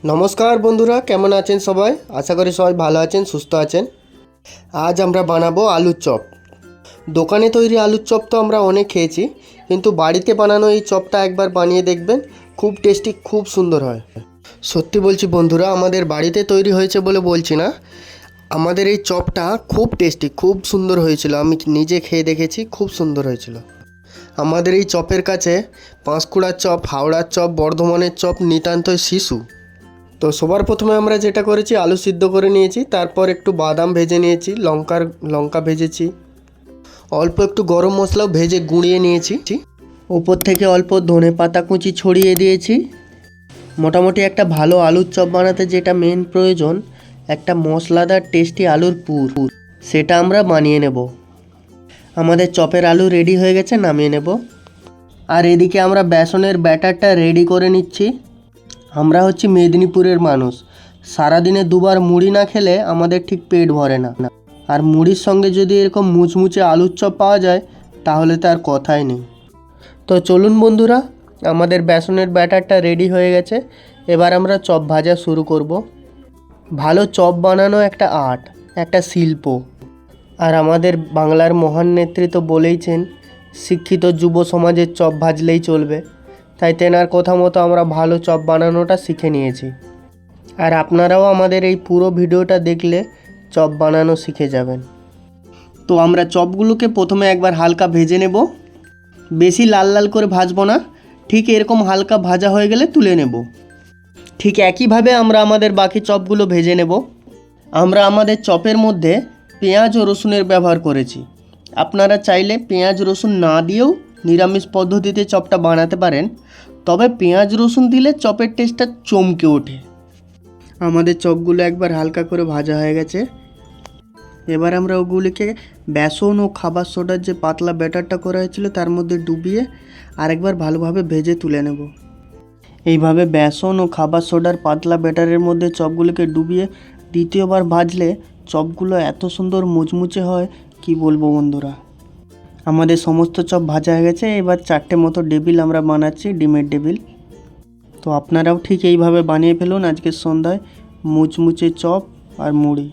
নমস্কার বন্ধুরা, কেমন আছেন সবাই? আশা করি সবাই ভালো আছেন, সুস্থ আছেন। আজ আমরা বানাবো আলুর চপ। দোকানে তৈরি আলুর চপ তো আমরা অনেক খেয়েছি, কিন্তু বাড়িতে বানানো এই চপটা একবার বানিয়ে দেখবেন, খুব টেস্টি, খুব সুন্দর হয়। সত্যি বলছি বন্ধুরা, আমাদের বাড়িতে তৈরি হয়েছে বলে বলছি না, আমাদের এই চপটা খুব টেস্টি, খুব সুন্দর হয়েছিল। আমি নিজে খেয়ে দেখেছি, খুব সুন্দর হয়েছিল। আমাদের এই চপের কাছে পাঁশকুড়ার চপ, হাওড়ার চপ, বর্ধমানের চপ নিতান্তই শিশু। তো সবার প্রথমে আমরা যেটা করেছি, আলু সিদ্ধ করে নিয়েছি, তারপর একটু বাদাম ভেজে নিয়েছি, লঙ্কা ভেজেছি, অল্প একটু গরম মশলাও ভেজে গুঁড়িয়ে নিয়েছি, উপর থেকে অল্প ধনে পাতা কুচি ছড়িয়ে দিয়েছি। মোটামুটি একটা ভালো আলুর চপ বানাতে যেটা মেন প্রয়োজন, একটা মশলাদার টেস্টি আলুর পুর, সেটা আমরা বানিয়ে নেব। আমাদের চপের আলু রেডি হয়ে গেছে, নামিয়ে নেব। আর এদিকে আমরা বেসনের ব্যাটারটা রেডি করে নিচ্ছি। আমরা হচ্ছি মেদিনীপুরের মানুষ, সারাদিনে দুবার মুড়ি না খেলে আমাদের ঠিক পেট ভরে না। আর মুড়ির সঙ্গে যদি এরকম মুচমুচে আলুর চপ পাওয়া যায়, তাহলে তার কথাই নেই। তো চলুন বন্ধুরা, আমাদের বেসনের ব্যাটারটা রেডি হয়ে গেছে। এবার আমরা চপ ভাজা শুরু করব। ভালো চপ বানানো একটা আর্ট, একটা শিল্প। আর আমাদের বাংলার মহান নেত্রী তো বলেইছেন, শিক্ষিত যুব সমাজের চপ ভাজলেই চলবে। তাই তেনার কথা মতো আমরা ভালো চপ বানানোটা শিখে নিয়েছি। আর আপনারাও আমাদের এই পুরো ভিডিওটা দেখলে চপ বানানো শিখে যাবেন। তো আমরা চপগুলোকে প্রথমে একবার হালকা ভেজে নেব। বেশি লাল লাল করে ভাজবো না, ঠিক এরকম হালকা ভাজা হয়ে গেলে তুলে নেব। ঠিক একইভাবে আমরা আমাদের বাকি চপগুলো ভেজে নেব। আমরা আমাদের চপের মধ্যে পেঁয়াজ ও রসুনের ব্যবহার করেছি। আপনারা চাইলে পেঁয়াজ রসুন না দিয়েও নিরামিষ পদ্ধতিতে চপটা বানাতে পারেন, তবে পেঁয়াজ রসুন দিলে চপের টেস্টটা চমকে ওঠে। আমাদের চপগুলো একবার হালকা করে ভাজা হয়ে গেছে। এবার আমরা ওগুলিকে বেসন ও খাবার সোডার যে পাতলা ব্যাটারটা করা হয়েছিল তার মধ্যে ডুবিয়ে আরেকবার ভালোভাবে ভেজে তুলে নেব। এইভাবে বেসন ও খাবার সোডার পাতলা ব্যাটারের মধ্যে চপগুলোকে ডুবিয়ে দ্বিতীয়বার ভাজলে চপগুলো এত সুন্দর মুচমুচে হয়, কি বলবো বন্ধুরা। আমাদের সমস্ত চপ ভাজা হয়ে গেছে। এবার 4টে মতো ডেবিল আমরা বানাচ্ছি, ডিমের ডেবিল। তো আপনারাও ঠিক এইভাবে বানিয়ে ফেলুন আজকের সন্ধ্যায় মুচমুচে চপ আর মুড়ি।